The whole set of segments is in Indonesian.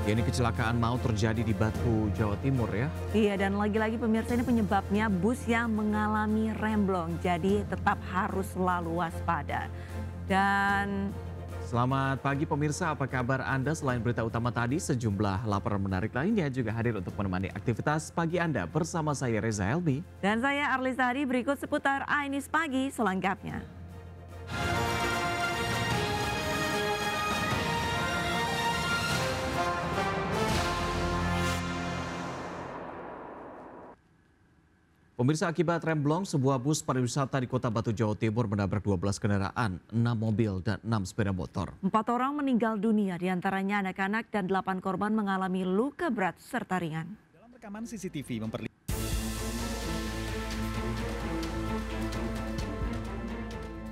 Ini kecelakaan maut terjadi di Batu, Jawa Timur ya. Iya, dan lagi-lagi pemirsa, ini penyebabnya bus yang mengalami remblong. Jadi tetap harus selalu waspada. Dan selamat pagi pemirsa, apa kabar Anda? Selain berita utama tadi, sejumlah laporan menarik lainnya juga hadir untuk menemani aktivitas pagi Anda bersama saya Reza Helmi. Dan saya Arlisa Hadi, berikut seputar Ainis Pagi selengkapnya. Pemirsa, akibat remblong, sebuah bus pariwisata di Kota Batu, Jawa Timur menabrak 12 kendaraan, 6 mobil dan 6 sepeda motor. 4 orang meninggal dunia, diantaranya anak-anak, dan 8 korban mengalami luka berat serta ringan.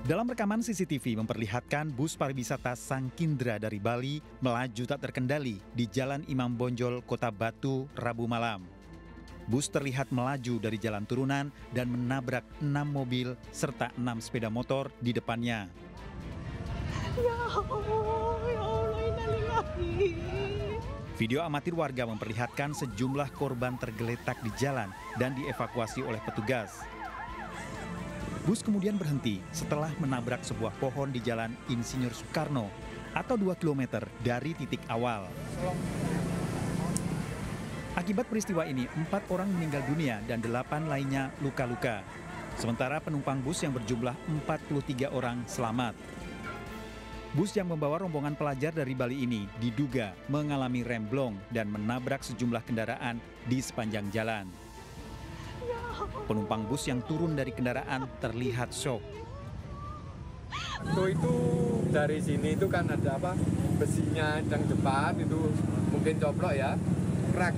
Dalam rekaman CCTV memperlihatkan bus pariwisata Sangkindra dari Bali melaju tak terkendali di Jalan Imam Bonjol, Kota Batu, Rabu malam. Bus terlihat melaju dari jalan turunan dan menabrak 6 mobil serta 6 sepeda motor di depannya. Ya Allah, innalillahi. Video amatir warga memperlihatkan sejumlah korban tergeletak di jalan dan dievakuasi oleh petugas. Bus kemudian berhenti setelah menabrak sebuah pohon di Jalan Insinyur Soekarno atau 2 km dari titik awal. Akibat peristiwa ini, 4 orang meninggal dunia dan 8 lainnya luka-luka. Sementara penumpang bus yang berjumlah 43 orang selamat. Bus yang membawa rombongan pelajar dari Bali ini diduga mengalami remblong dan menabrak sejumlah kendaraan di sepanjang jalan. Penumpang bus yang turun dari kendaraan terlihat syok. Itu dari sini itu kan ada apa, besinya yang depan itu mungkin coplok ya. Krak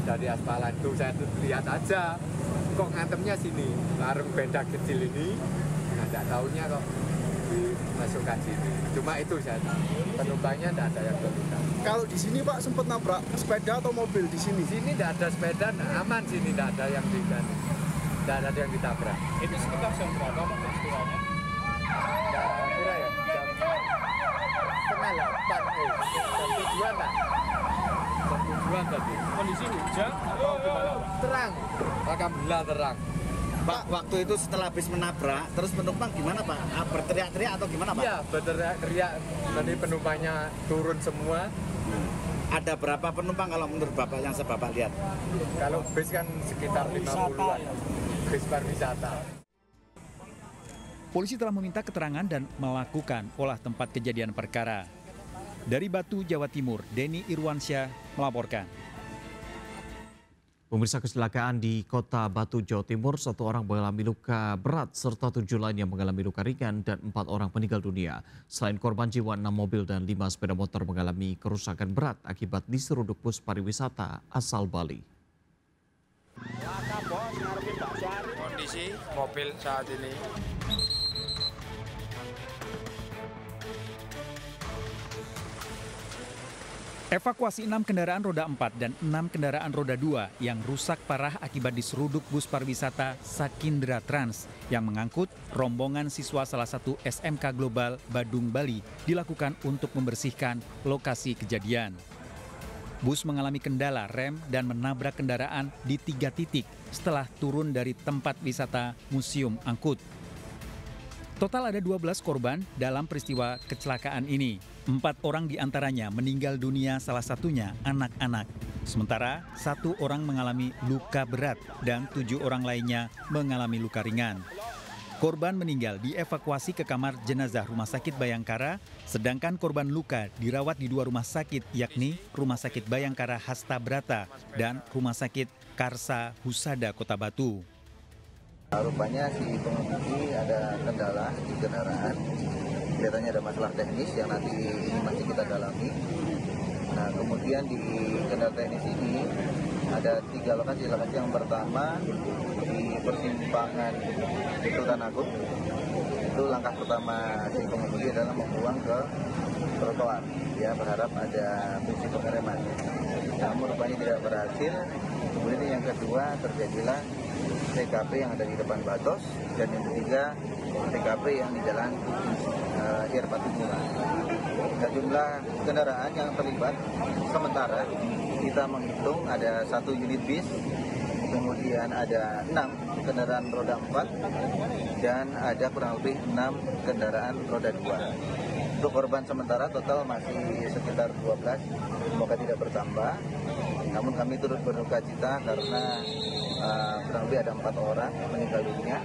dari aspalan itu saya lihat aja kok ngatemnya sini larung benda kecil ini, nggak tahunya kok dimasukkan sini. Cuma itu saya tahu, penumpangnya tidak ada yang terluka. Kalau di sini Pak sempat nabrak sepeda atau mobil di sini? Sini tidak ada sepeda, aman sini tidak ada yang ditabrak. Itu sekitar jam berapa Pak peristiwanya? Kira ya jam setengah 8, jam 7-an lah. Tadi. Kondisi hujan atau gimana? Terang, alhamdulillah terang. Pak, waktu itu setelah bis menabrak, terus penumpang gimana Pak? Berteriak-teriak atau gimana Pak? Iya, berteriak-teriak. Nanti penumpangnya turun semua. Ada berapa penumpang kalau menurut Bapak yang Bapak lihat? Kalau bis kan sekitar 50-an. Bis pariwisata. Polisi telah meminta keterangan dan melakukan olah tempat kejadian perkara. Dari Batu, Jawa Timur, Denny Irwansyah melaporkan. Pemirsa, kecelakaan di Kota Batu, Jawa Timur, 1 orang mengalami luka berat serta 7 lainnya mengalami luka ringan dan 4 orang meninggal dunia. Selain korban jiwa, 6 mobil dan 5 sepeda motor mengalami kerusakan berat akibat diseruduk bus pariwisata asal Bali. Kondisi mobil saat ini. Evakuasi 6 kendaraan roda 4 dan 6 kendaraan roda 2 yang rusak parah akibat diseruduk bus pariwisata Sakindra Trans yang mengangkut rombongan siswa salah satu SMK Global Badung, Bali dilakukan untuk membersihkan lokasi kejadian. Bus mengalami kendala rem dan menabrak kendaraan di 3 titik setelah turun dari tempat wisata Museum Angkut. Total ada 12 korban dalam peristiwa kecelakaan ini. 4 orang diantaranya meninggal dunia, salah satunya anak-anak. Sementara 1 orang mengalami luka berat dan 7 orang lainnya mengalami luka ringan. Korban meninggal dievakuasi ke kamar jenazah Rumah Sakit Bayangkara, sedangkan korban luka dirawat di 2 rumah sakit, yakni Rumah Sakit Bayangkara Hasta Brata dan Rumah Sakit Karsa Husada Kota Batu. Rupanya si pengemudi ada kendala di kendaraan, kelihatannya ada masalah teknis yang nanti ini masih kita dalami. Nah, kemudian di kendala teknis ini ada 3 lokasi. Lokasi yang pertama di persimpangan Sultan Agung, itu langkah pertama si pengemudi adalah membuang ke trotoar. Dia berharap ada fungsi pengereman, namun rupanya tidak berhasil. Kemudian yang kedua terjadilah TKP yang ada di depan Batos, dan yang ketiga TKP yang di jalan Air Patimura. Dan jumlah kendaraan yang terlibat sementara kita menghitung ada 1 unit bis, kemudian ada 6 kendaraan roda 4 dan ada kurang lebih 6 kendaraan roda 2. Untuk korban sementara total masih sekitar 12, semoga tidak bertambah. Namun kami turut berduka cita karena kurang lebih ada 4 orang meninggal dunia.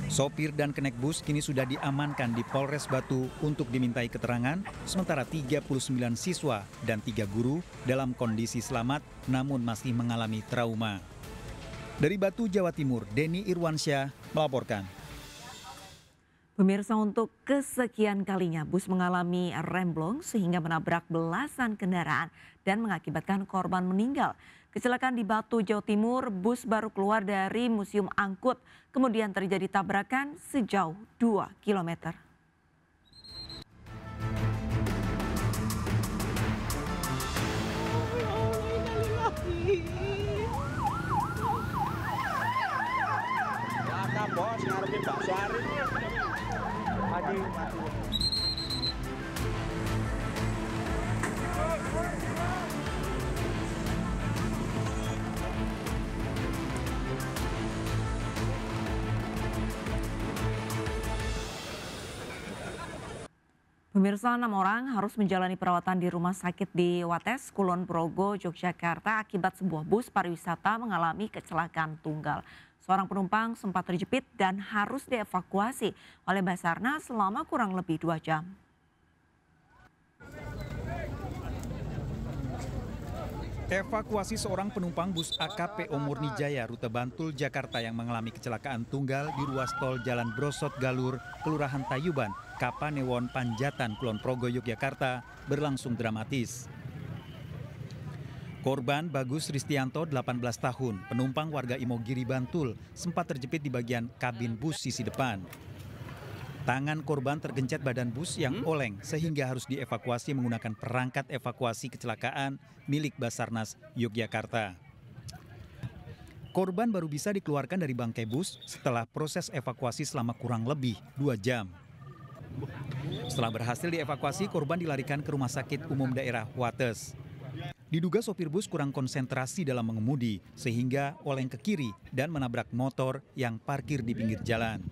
Sopir dan kenek bus kini sudah diamankan di Polres Batu untuk dimintai keterangan, sementara 39 siswa dan 3 guru dalam kondisi selamat namun masih mengalami trauma. Dari Batu, Jawa Timur, Denny Irwansyah melaporkan. Pemirsa, untuk kesekian kalinya bus mengalami remblong sehingga menabrak belasan kendaraan dan mengakibatkan korban meninggal. Kecelakaan di Batu, Jawa Timur, bus baru keluar dari Museum Angkut, kemudian terjadi tabrakan sejauh 2 km. Bos, ngarepin bakso hari. Aduh. Pemirsa, 6 orang harus menjalani perawatan di rumah sakit di Wates, Kulon Progo, Yogyakarta akibat sebuah bus pariwisata mengalami kecelakaan tunggal. Seorang penumpang sempat terjepit dan harus dievakuasi oleh Basarnas selama kurang lebih 2 jam. Evakuasi seorang penumpang bus AKPO Murni Jaya rute Bantul, Jakarta yang mengalami kecelakaan tunggal di ruas tol Jalan Brosot Galur, Kelurahan Tayuban, Kapanewon, Panjatan, Kulon Progo, Yogyakarta berlangsung dramatis. Korban Bagus Ristianto, 18 tahun, penumpang warga Imogiri, Bantul, sempat terjepit di bagian kabin bus sisi depan. Tangan korban tergencet badan bus yang oleng sehingga harus dievakuasi menggunakan perangkat evakuasi kecelakaan milik Basarnas Yogyakarta. Korban baru bisa dikeluarkan dari bangkai bus setelah proses evakuasi selama kurang lebih 2 jam. Setelah berhasil dievakuasi, korban dilarikan ke Rumah Sakit Umum Daerah Wates. Diduga sopir bus kurang konsentrasi dalam mengemudi sehingga oleng ke kiri dan menabrak motor yang parkir di pinggir jalan.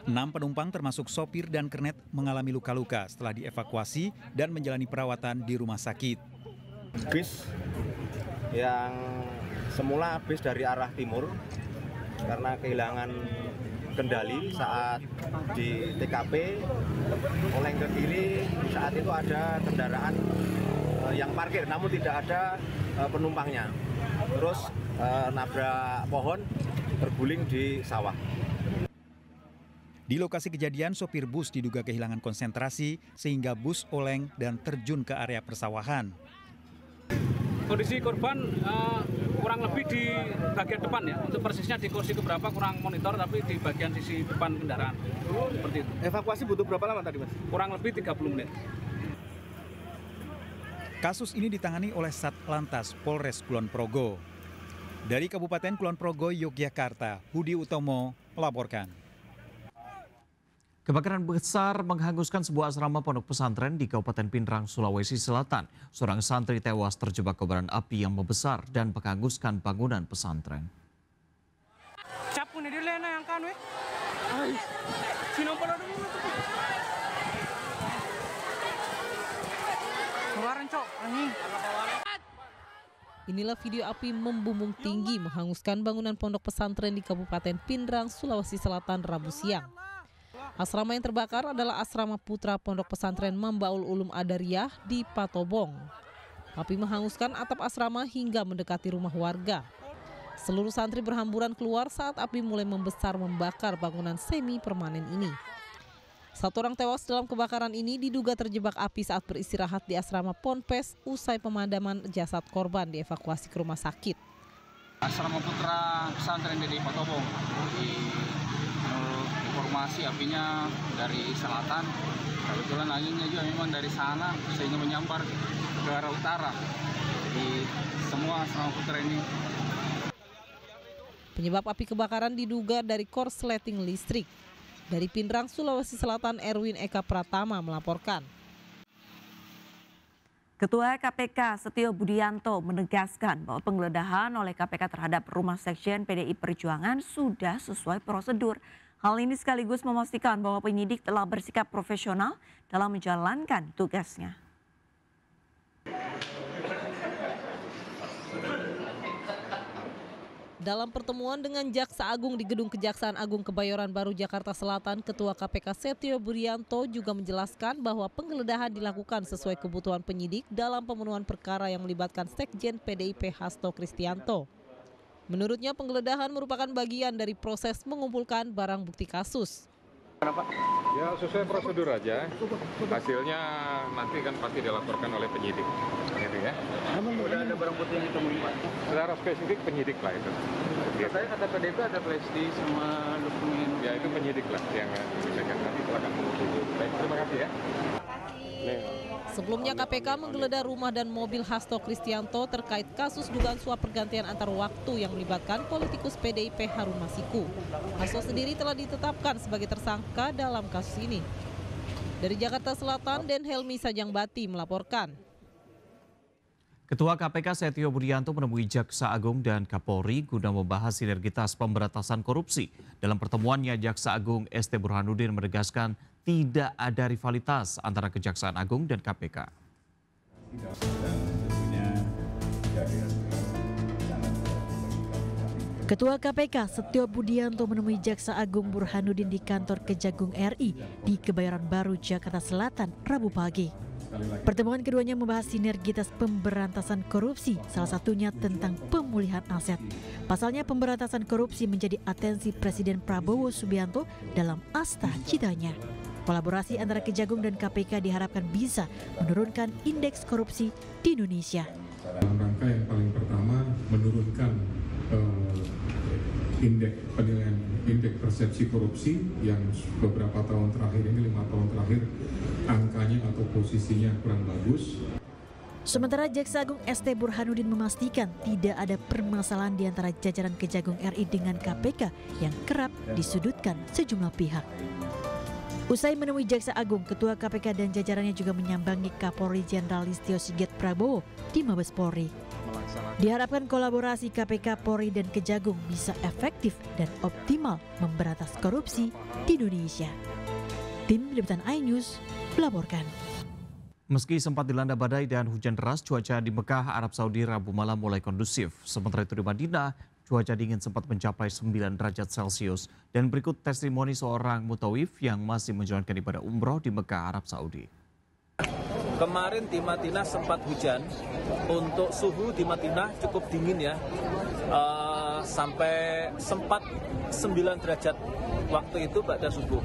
6 penumpang termasuk sopir dan kernet mengalami luka-luka setelah dievakuasi dan menjalani perawatan di rumah sakit. Bis yang semula bis dari arah timur karena kehilangan kendali saat di TKP oleng ke kiri, saat itu ada kendaraan yang parkir namun tidak ada penumpangnya. Terus nabrak pohon, terguling di sawah. Di lokasi kejadian, sopir bus diduga kehilangan konsentrasi sehingga bus oleng dan terjun ke area persawahan. Kondisi korban kurang lebih di bagian depan ya, untuk persisnya di kursi keberapa kurang monitor, tapi di bagian sisi depan kendaraan. Seperti itu. Evakuasi butuh berapa lama tadi, Mas? Kurang lebih 30 menit. Kasus ini ditangani oleh Satlantas Polres Kulon Progo. Dari Kabupaten Kulon Progo, Yogyakarta, Budi Utomo melaporkan. Kebakaran besar menghanguskan sebuah asrama pondok pesantren di Kabupaten Pindrang, Sulawesi Selatan. Seorang santri tewas terjebak kobaran api yang membesar dan menghanguskan bangunan pesantren. Inilah video api membumbung tinggi menghanguskan bangunan pondok pesantren di Kabupaten Pindrang, Sulawesi Selatan Rabu siang. Asrama yang terbakar adalah asrama putra pondok pesantren Mambaul Ulum Adariyah di Patobong. Api menghanguskan atap asrama hingga mendekati rumah warga. Seluruh santri berhamburan keluar saat api mulai membesar membakar bangunan semi permanen ini. 1 orang tewas dalam kebakaran ini diduga terjebak api saat beristirahat di asrama Ponpes usai pemadaman jasad korban dievakuasi ke rumah sakit. Asrama putra pesantren di Patobong. Informasi apinya dari selatan, kebetulan anginnya juga memang dari sana sehingga menyambar ke arah utara. Jadi semua asrama putra ini. Penyebab api kebakaran diduga dari korsleting listrik. Dari Pindrang, Sulawesi Selatan, Erwin Eka Pratama melaporkan. Ketua KPK Setio Budianto menegaskan bahwa penggeledahan oleh KPK terhadap rumah sekjen PDI Perjuangan sudah sesuai prosedur. Hal ini sekaligus memastikan bahwa penyidik telah bersikap profesional dalam menjalankan tugasnya. Dalam pertemuan dengan Jaksa Agung di Gedung Kejaksaan Agung Kebayoran Baru, Jakarta Selatan, Ketua KPK Setio Budianto juga menjelaskan bahwa penggeledahan dilakukan sesuai kebutuhan penyidik dalam pemenuhan perkara yang melibatkan Sekjen PDIP Hasto Kristianto. Menurutnya penggeledahan merupakan bagian dari proses mengumpulkan barang bukti kasus. Kenapa? Ya sesuai prosedur aja. Hasilnya nanti kan pasti dilaporkan oleh penyidik. Gitu ya. Udah ada barang bukti yang ditemukan Pak? Secara spesifik penyidik lah itu. Saya kata PDIP ada flash disk sama dokumen. Ya itu penyidik lah yang nanti silakan menghubungi. Baik, terima kasih ya. Sebelumnya KPK menggeledah rumah dan mobil Hasto Kristianto terkait kasus dugaan suap pergantian antar waktu yang melibatkan politikus PDIP Harun Masiku. Hasto sendiri telah ditetapkan sebagai tersangka dalam kasus ini. Dari Jakarta Selatan, Den Helmi Sajangbati melaporkan. Ketua KPK Setio Budianto menemui Jaksa Agung dan Kapolri guna membahas sinergitas pemberantasan korupsi. Dalam pertemuannya, Jaksa Agung ST Burhanuddin menegaskan tidak ada rivalitas antara Kejaksaan Agung dan KPK. Ketua KPK Setio Budianto menemui Jaksa Agung Burhanuddin di kantor Kejagung RI di Kebayoran Baru, Jakarta Selatan, Rabu pagi. Pertemuan keduanya membahas sinergitas pemberantasan korupsi, salah satunya tentang pemulihan aset. Pasalnya pemberantasan korupsi menjadi atensi Presiden Prabowo Subianto dalam asta citanya. Kolaborasi antara Kejagung dan KPK diharapkan bisa menurunkan indeks korupsi di Indonesia. Dalam rangka yang paling pertama menurunkan indeks penilaian indeks persepsi korupsi yang beberapa tahun terakhir ini 5 tahun terakhir angkanya atau posisinya kurang bagus. Sementara Jaksa Agung ST Burhanuddin memastikan tidak ada permasalahan di antara jajaran Kejagung RI dengan KPK yang kerap disudutkan sejumlah pihak. Usai menemui Jaksa Agung, Ketua KPK dan jajarannya juga menyambangi Kapolri Jenderal Listio Sigit Prabowo di Mabes Polri. Diharapkan kolaborasi KPK, Polri, dan Kejagung bisa efektif dan optimal memberantas korupsi di Indonesia. Tim Liputan iNews melaporkan. Meski sempat dilanda badai dan hujan deras, cuaca di Mekah, Arab Saudi Rabu malam mulai kondusif. Sementara itu di Madinah, cuaca dingin sempat mencapai 9 derajat Celcius. Dan berikut testimoni seorang mutawif yang masih menjalankan ibadah umroh di Mekah, Arab Saudi. Kemarin di Madinah sempat hujan. Untuk suhu di Madinah cukup dingin ya. Sampai sempat 9 derajat waktu itu pada subuh.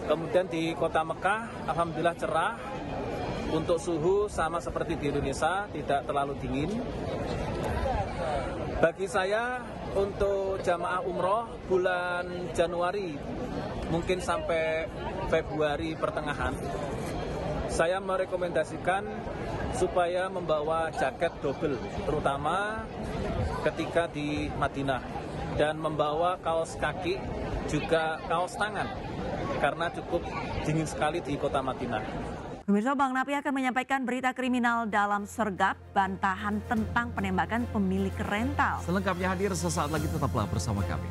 Kemudian di kota Mekah, alhamdulillah cerah. Untuk suhu sama seperti di Indonesia, tidak terlalu dingin. Bagi saya, untuk jamaah umroh bulan Januari, mungkin sampai Februari pertengahan, saya merekomendasikan supaya membawa jaket double, terutama ketika di Madinah. Dan membawa kaos kaki, juga kaos tangan, karena cukup dingin sekali di kota Madinah. Pemirsa, Bang Napi akan menyampaikan berita kriminal dalam Sergap, bantahan tentang penembakan pemilik rental. Selengkapnya hadir sesaat lagi, tetaplah bersama kami.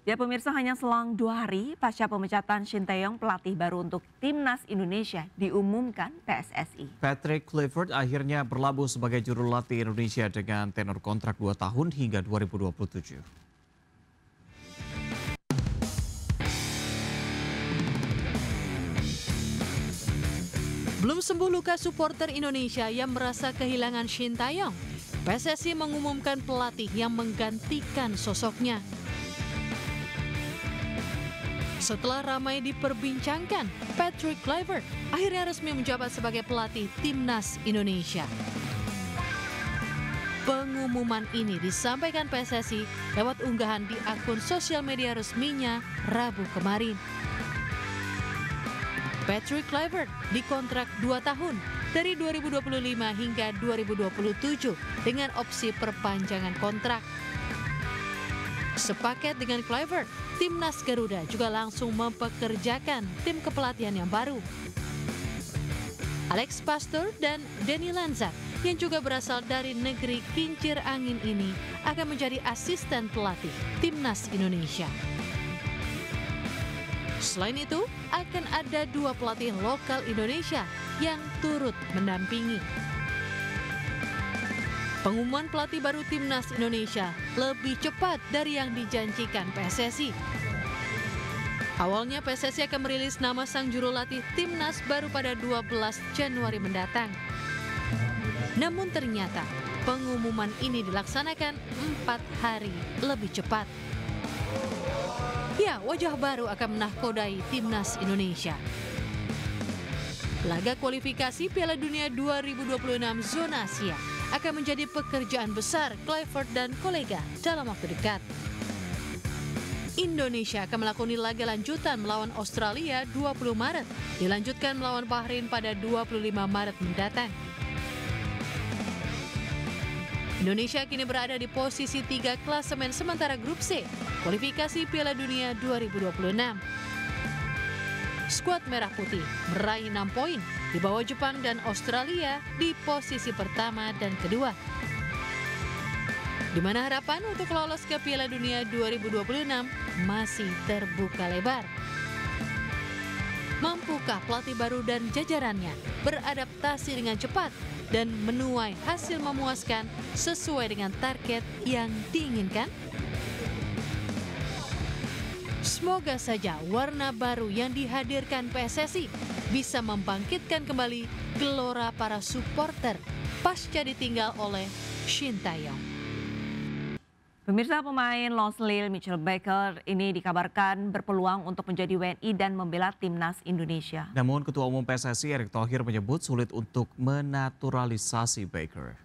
Ya pemirsa, hanya selang 2 hari pasca pemecatan Shin Tae-yong, pelatih baru untuk Timnas Indonesia, diumumkan PSSI. Patrick Kluivert akhirnya berlabuh sebagai juru latih Indonesia dengan tenor kontrak 2 tahun hingga 2027. Belum sembuh luka supporter Indonesia yang merasa kehilangan Shin Tae-yong. PSSI mengumumkan pelatih yang menggantikan sosoknya. Setelah ramai diperbincangkan, Patrick Kluivert akhirnya resmi menjabat sebagai pelatih Timnas Indonesia. Pengumuman ini disampaikan PSSI lewat unggahan di akun sosial media resminya Rabu kemarin. Patrick Kluivert dikontrak 2 tahun dari 2025 hingga 2027 dengan opsi perpanjangan kontrak. Sepaket dengan Kluivert, timnas Garuda juga langsung mempekerjakan tim kepelatihan yang baru. Alex Pastor dan Denny Lanzar yang juga berasal dari negeri kincir angin ini akan menjadi asisten pelatih timnas Indonesia. Selain itu, akan ada 2 pelatih lokal Indonesia yang turut mendampingi. Pengumuman pelatih baru timnas Indonesia lebih cepat dari yang dijanjikan PSSI. Awalnya PSSI akan merilis nama sang juru latih timnas baru pada 12 Januari mendatang. Namun ternyata pengumuman ini dilaksanakan 4 hari lebih cepat. Ya, wajah baru akan menakodai timnas Indonesia. Laga kualifikasi Piala Dunia 2026 zona Asia akan menjadi pekerjaan besar Kluivert dan kolega dalam waktu dekat. Indonesia akan melakoni laga lanjutan melawan Australia 20 Maret, dilanjutkan melawan Bahrain pada 25 Maret mendatang. Indonesia kini berada di posisi 3 klasemen sementara grup C, kualifikasi Piala Dunia 2026. Skuad Merah Putih meraih 6 poin di bawah Jepang dan Australia di posisi pertama dan kedua. Di mana harapan untuk lolos ke Piala Dunia 2026 masih terbuka lebar. Mampukah pelatih baru dan jajarannya beradaptasi dengan cepat dan menuai hasil memuaskan sesuai dengan target yang diinginkan? Semoga saja warna baru yang dihadirkan PSSI bisa membangkitkan kembali gelora para supporter pasca ditinggal oleh Shin Tae-yong. Pemirsa, pemain Los Lille Mitchell Baker ini dikabarkan berpeluang untuk menjadi WNI dan membela timnas Indonesia. Namun Ketua Umum PSSI Erick Thohir menyebut sulit untuk menaturalisasi Baker.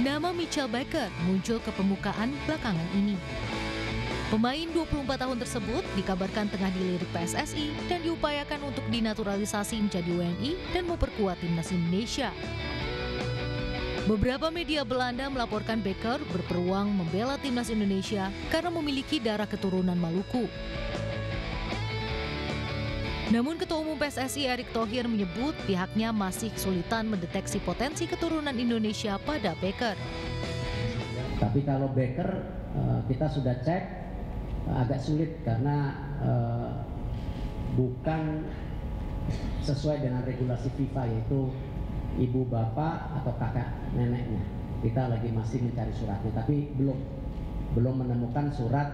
Nama Mitchell Baker muncul ke permukaan belakangan ini. Pemain 24 tahun tersebut dikabarkan tengah dilirik PSSI dan diupayakan untuk dinaturalisasi menjadi WNI dan memperkuat timnas Indonesia. Beberapa media Belanda melaporkan Baker berpeluang membela timnas Indonesia karena memiliki darah keturunan Maluku. Namun Ketua Umum PSSI Erick Thohir menyebut pihaknya masih kesulitan mendeteksi potensi keturunan Indonesia pada Baker. Tapi kalau Baker kita sudah cek agak sulit karena bukan sesuai dengan regulasi FIFA, yaitu ibu bapak atau kakak neneknya. Kita lagi masih mencari suratnya, tapi belum menemukan surat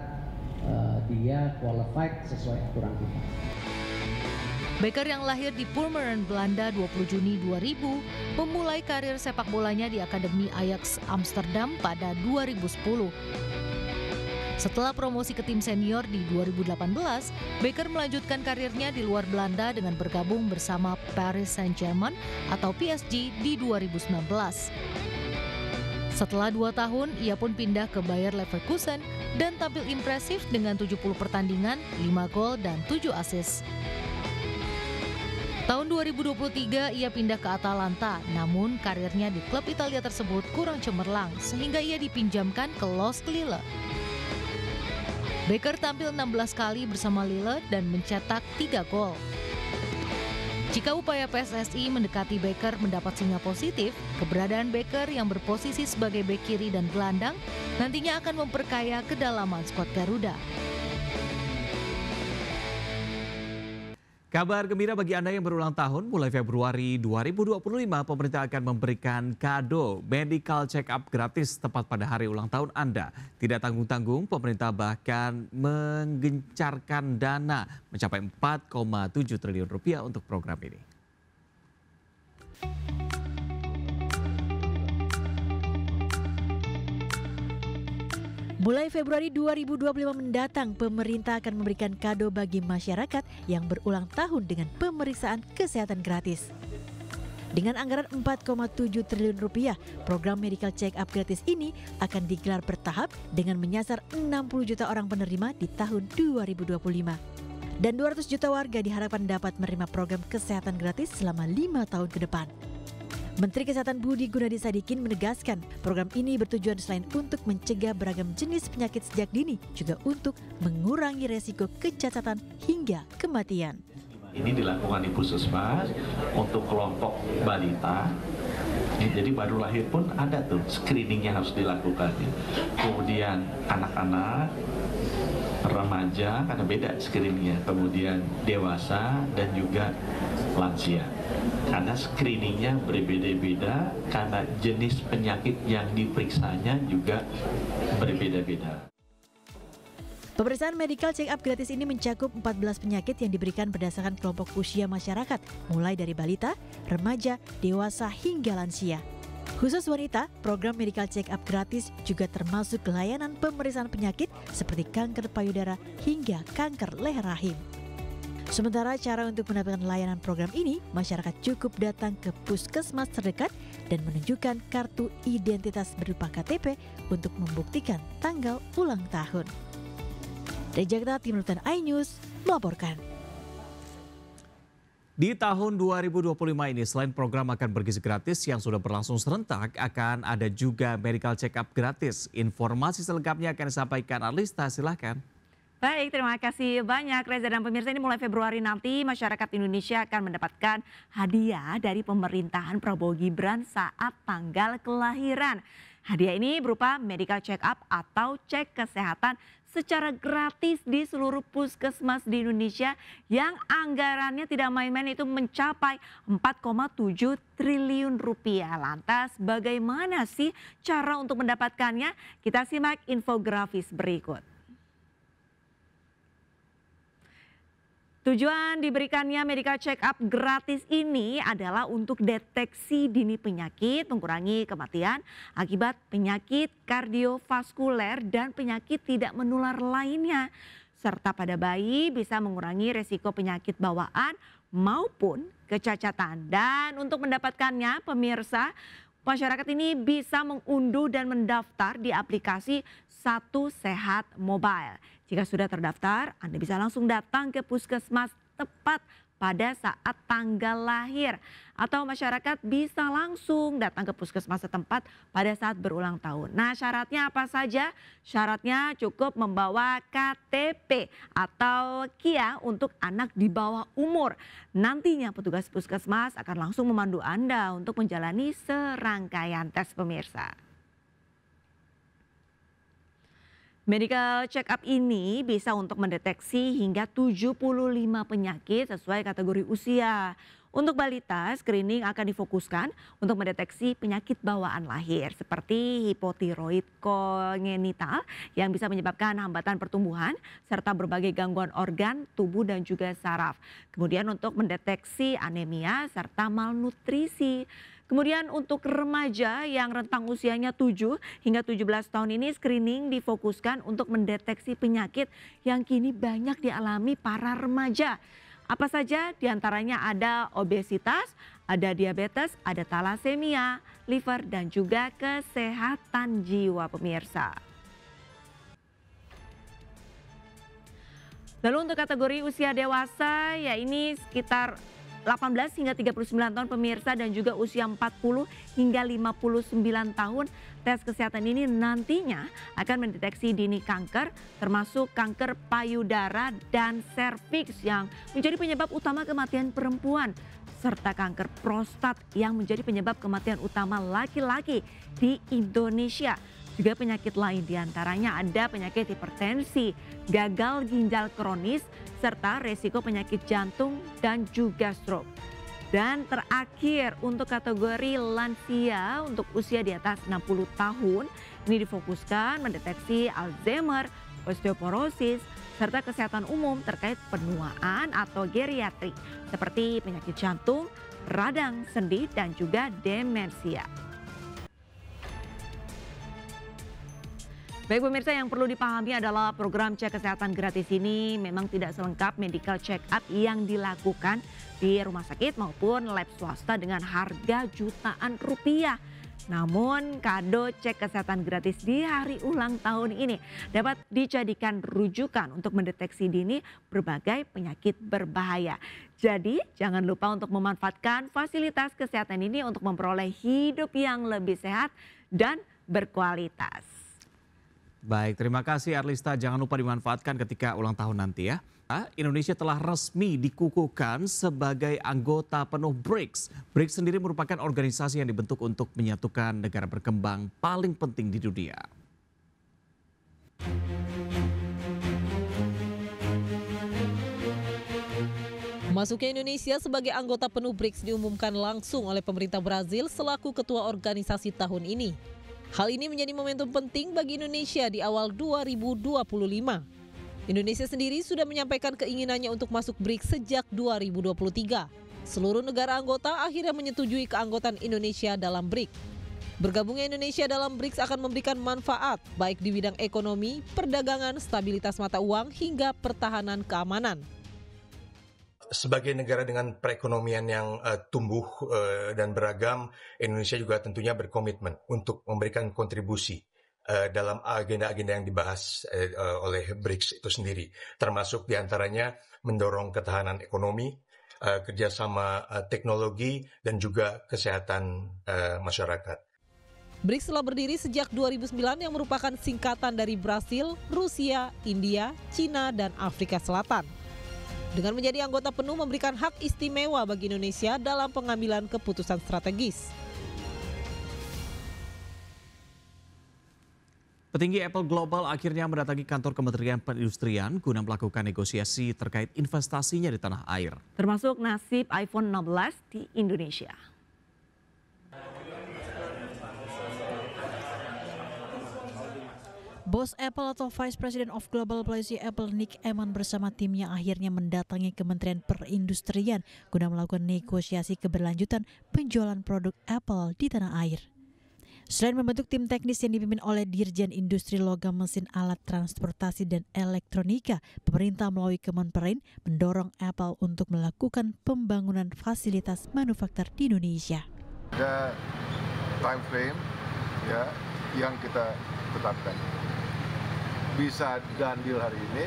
dia qualified sesuai aturan FIFA. Baker yang lahir di Purmerend, Belanda 20 Juni 2000 memulai karir sepak bolanya di Akademi Ajax Amsterdam pada 2010. Setelah promosi ke tim senior di 2018, Baker melanjutkan karirnya di luar Belanda dengan bergabung bersama Paris Saint-Germain atau PSG di 2019. Setelah 2 tahun, ia pun pindah ke Bayer Leverkusen dan tampil impresif dengan 70 pertandingan, 5 gol dan 7 assist. Tahun 2023 ia pindah ke Atalanta, namun karirnya di klub Italia tersebut kurang cemerlang sehingga ia dipinjamkan ke Los Lille. Baker tampil 16 kali bersama Lille dan mencetak 3 gol. Jika upaya PSSI mendekati Baker mendapat sinyal positif, keberadaan Baker yang berposisi sebagai bek kiri dan gelandang nantinya akan memperkaya kedalaman skuad Garuda. Kabar gembira bagi Anda yang berulang tahun, mulai Februari 2025 pemerintah akan memberikan kado medical check-up gratis tepat pada hari ulang tahun Anda. Tidak tanggung-tanggung, pemerintah bahkan menggencarkan dana mencapai 4,7 triliun rupiah untuk program ini. Mulai Februari 2025 mendatang, pemerintah akan memberikan kado bagi masyarakat yang berulang tahun dengan pemeriksaan kesehatan gratis. Dengan anggaran 4,7 triliun rupiah, program medical check up gratis ini akan digelar bertahap dengan menyasar 60 juta orang penerima di tahun 2025. Dan 200 juta warga diharapkan dapat menerima program kesehatan gratis selama 5 tahun ke depan. Menteri Kesehatan Budi Gunadi Sadikin menegaskan program ini bertujuan selain untuk mencegah beragam jenis penyakit sejak dini, juga untuk mengurangi resiko kecacatan hingga kematian. Ini dilakukan di Puskesmas untuk kelompok balita. Jadi baru lahir pun ada tuh screening yang harus dilakukan. Kemudian anak-anak, remaja karena beda screeningnya. Kemudian dewasa dan juga lansia. Karena screeningnya berbeda-beda karena jenis penyakit yang diperiksanya juga berbeda-beda. Pemeriksaan medical check up gratis ini mencakup 14 penyakit yang diberikan berdasarkan kelompok usia masyarakat, mulai dari balita, remaja, dewasa hingga lansia. Khusus wanita, program medical check up gratis juga termasuk layanan pemeriksaan penyakit seperti kanker payudara hingga kanker leher rahim. Sementara cara untuk mendapatkan layanan program ini, masyarakat cukup datang ke puskesmas terdekat dan menunjukkan kartu identitas berupa KTP untuk membuktikan tanggal ulang tahun. Dari Jakarta, Tim Liputan iNews melaporkan. Di tahun 2025 ini, selain program akan bergizi gratis yang sudah berlangsung serentak, akan ada juga medical check up gratis. Informasi selengkapnya akan disampaikan Alista, silahkan. Baik, terima kasih banyak Reza dan pemirsa. Ini mulai Februari nanti masyarakat Indonesia akan mendapatkan hadiah dari pemerintahan Prabowo Gibran saat tanggal kelahiran. Hadiah ini berupa medical check up atau cek kesehatan secara gratis di seluruh puskesmas di Indonesia yang anggarannya tidak main-main, itu mencapai 4,7 triliun rupiah. Lantas bagaimana sih cara untuk mendapatkannya? Kita simak infografis berikut. Tujuan diberikannya medical check up gratis ini adalah untuk deteksi dini penyakit, mengurangi kematian akibat penyakit kardiovaskuler dan penyakit tidak menular lainnya. Serta pada bayi bisa mengurangi resiko penyakit bawaan maupun kecacatan. Dan untuk mendapatkannya, pemirsa, masyarakat ini bisa mengunduh dan mendaftar di aplikasi Satu Sehat Mobile. Jika sudah terdaftar, Anda bisa langsung datang ke puskesmas tepat pada saat tanggal lahir. Atau masyarakat bisa langsung datang ke puskesmas setempat pada saat berulang tahun. Nah, syaratnya apa saja? Syaratnya cukup membawa KTP atau KIA untuk anak di bawah umur. Nantinya petugas puskesmas akan langsung memandu Anda untuk menjalani serangkaian tes, pemirsa. Medical check up ini bisa untuk mendeteksi hingga 75 penyakit sesuai kategori usia. Untuk balita, screening akan difokuskan untuk mendeteksi penyakit bawaan lahir seperti hipotiroid kongenital yang bisa menyebabkan hambatan pertumbuhan serta berbagai gangguan organ, tubuh dan juga saraf. Kemudian untuk mendeteksi anemia serta malnutrisi. Kemudian untuk remaja yang rentang usianya 7 hingga 17 tahun ini, screening difokuskan untuk mendeteksi penyakit yang kini banyak dialami para remaja. Apa saja? Di antaranya ada obesitas, ada diabetes, ada talasemia, liver dan juga kesehatan jiwa, pemirsa. Lalu untuk kategori usia dewasa, ya ini sekitar 18 hingga 39 tahun, pemirsa, dan juga usia 40 hingga 59 tahun. Tes kesehatan ini nantinya akan mendeteksi dini kanker termasuk kanker payudara dan serviks yang menjadi penyebab utama kematian perempuan, serta kanker prostat yang menjadi penyebab kematian utama laki-laki di Indonesia. Juga penyakit lain diantaranya ada penyakit hipertensi, gagal ginjal kronis, serta resiko penyakit jantung dan juga stroke. Dan terakhir untuk kategori lansia untuk usia di atas 60 tahun, ini difokuskan mendeteksi Alzheimer, osteoporosis, serta kesehatan umum terkait penuaan atau geriatri seperti penyakit jantung, radang sendi dan juga demensia. Baik pemirsa, yang perlu dipahami adalah program cek kesehatan gratis ini memang tidak selengkap medical check up yang dilakukan di rumah sakit maupun lab swasta dengan harga jutaan rupiah. Namun kado cek kesehatan gratis di hari ulang tahun ini dapat dijadikan rujukan untuk mendeteksi dini berbagai penyakit berbahaya. Jadi jangan lupa untuk memanfaatkan fasilitas kesehatan ini untuk memperoleh hidup yang lebih sehat dan berkualitas. Baik, terima kasih Arlista. Jangan lupa dimanfaatkan ketika ulang tahun nanti ya. Indonesia telah resmi dikukuhkan sebagai anggota penuh BRICS. BRICS sendiri merupakan organisasi yang dibentuk untuk menyatukan negara berkembang paling penting di dunia. Masuknya Indonesia sebagai anggota penuh BRICS diumumkan langsung oleh pemerintah Brazil selaku ketua organisasi tahun ini. Hal ini menjadi momentum penting bagi Indonesia di awal 2025. Indonesia sendiri sudah menyampaikan keinginannya untuk masuk BRICS sejak 2023. Seluruh negara anggota akhirnya menyetujui keanggotaan Indonesia dalam BRICS. Bergabungnya Indonesia dalam BRICS akan memberikan manfaat baik di bidang ekonomi, perdagangan, stabilitas mata uang, hingga pertahanan keamanan. Sebagai negara dengan perekonomian yang tumbuh dan beragam, Indonesia juga tentunya berkomitmen untuk memberikan kontribusi dalam agenda-agenda yang dibahas oleh BRICS itu sendiri, termasuk diantaranya mendorong ketahanan ekonomi, kerjasama teknologi, dan juga kesehatan masyarakat. BRICS telah berdiri sejak 2009 yang merupakan singkatan dari Brasil, Rusia, India, Cina, dan Afrika Selatan. Dengan menjadi anggota penuh memberikan hak istimewa bagi Indonesia dalam pengambilan keputusan strategis. Petinggi Apple Global akhirnya mendatangi kantor Kementerian Perindustrian guna melakukan negosiasi terkait investasinya di tanah air. Termasuk nasib iPhone 16 di Indonesia. Bos Apple atau Vice President of Global Policy Apple Nick Eman bersama timnya akhirnya mendatangi Kementerian Perindustrian guna melakukan negosiasi keberlanjutan penjualan produk Apple di tanah air. Selain membentuk tim teknis yang dipimpin oleh Dirjen Industri Logam Mesin Alat Transportasi dan Elektronika, pemerintah melalui Kemenperin mendorong Apple untuk melakukan pembangunan fasilitas manufaktur di Indonesia. Ada time frame ya yang kita tetapkan. Bisa done deal hari ini,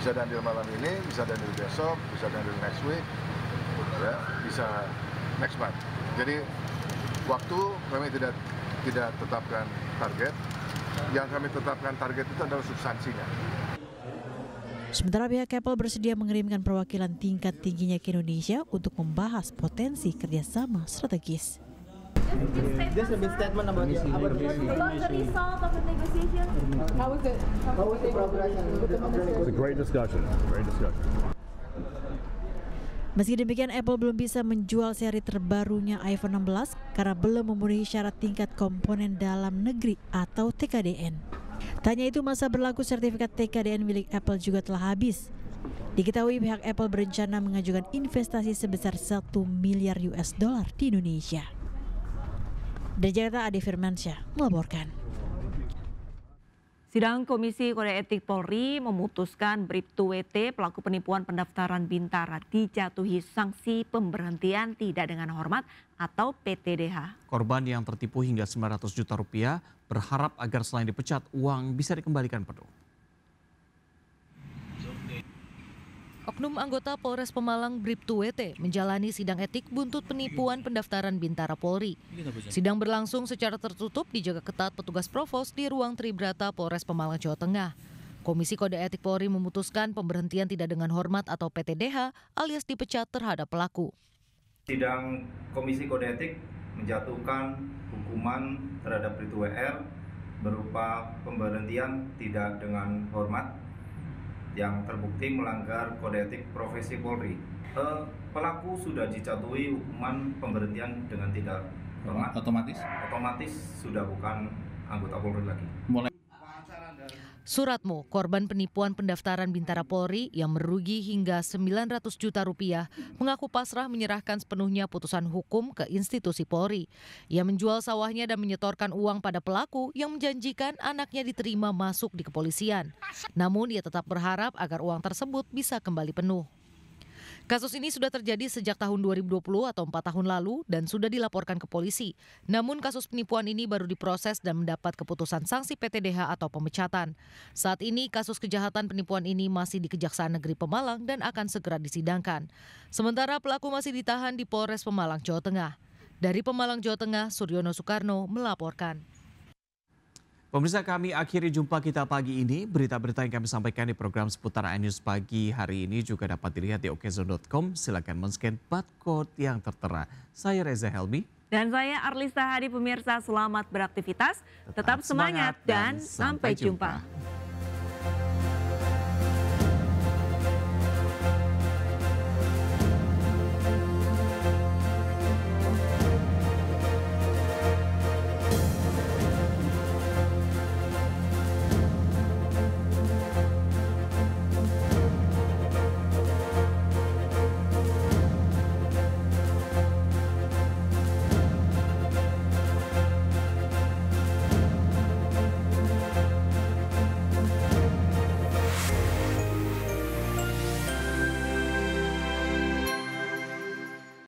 bisa done deal malam ini, bisa done deal besok, bisa done deal next week, ya, bisa next month. Jadi waktu kami tidak tetapkan target. Yang kami tetapkan target itu adalah substansinya. Sementara pihak Apple bersedia mengirimkan perwakilan tingkat tingginya ke Indonesia untuk membahas potensi kerjasama strategis. Just a bit statement about the result of the negotiation. How was it? How was the progress? It's a great discussion. Great discussion. Meski demikian, Apple belum bisa menjual seri terbarunya iPhone 16 karena belum memenuhi syarat tingkat komponen dalam negeri atau TKDN. Tanya itu, masa berlaku sertifikat TKDN milik Apple juga telah habis. Diketahui pihak Apple berencana mengajukan investasi sebesar $1 miliar di Indonesia. Dari Jakarta, Ade Firmansyah melaporkan. Sidang Komisi Kode Etik Polri memutuskan Bribtu WT pelaku penipuan pendaftaran Bintara dijatuhi sanksi pemberhentian tidak dengan hormat atau PTDH. Korban yang tertipu hingga 900 juta rupiah berharap agar selain dipecat, uang bisa dikembalikan penuh. Oknum anggota Polres Pemalang Bribtu WT menjalani sidang etik buntut penipuan pendaftaran Bintara Polri. Sidang berlangsung secara tertutup dijaga ketat petugas provos di ruang Tribrata Polres Pemalang, Jawa Tengah. Komisi Kode Etik Polri memutuskan pemberhentian tidak dengan hormat atau PTDH alias dipecat terhadap pelaku. Sidang Komisi Kode Etik menjatuhkan hukuman terhadap Bribtu WR berupa pemberhentian tidak dengan hormat yang terbukti melanggar kode etik profesi Polri. Pelaku sudah dijatuhi hukuman pemberhentian dengan tidak hormat. Otomatis sudah bukan anggota Polri lagi. Suratmo, korban penipuan pendaftaran Bintara Polri yang merugi hingga 900 juta rupiah, mengaku pasrah menyerahkan sepenuhnya putusan hukum ke institusi Polri. Ia menjual sawahnya dan menyetorkan uang pada pelaku yang menjanjikan anaknya diterima masuk di kepolisian. Namun ia tetap berharap agar uang tersebut bisa kembali penuh. Kasus ini sudah terjadi sejak tahun 2020 atau 4 tahun lalu dan sudah dilaporkan ke polisi. Namun kasus penipuan ini baru diproses dan mendapat keputusan sanksi PTDH atau pemecatan. Saat ini kasus kejahatan penipuan ini masih di Kejaksaan Negeri Pemalang dan akan segera disidangkan. Sementara pelaku masih ditahan di Polres Pemalang, Jawa Tengah. Dari Pemalang, Jawa Tengah, Suryono Soekarno melaporkan. Pemirsa, kami akhiri jumpa kita pagi ini. Berita-berita yang kami sampaikan di program seputar iNews pagi hari ini juga dapat dilihat di okezon.com. Silakan men-scan barcode yang tertera. Saya Reza Helmi. Dan saya Arlista Hadi. Pemirsa, selamat beraktivitas. Tetap semangat dan sampai jumpa.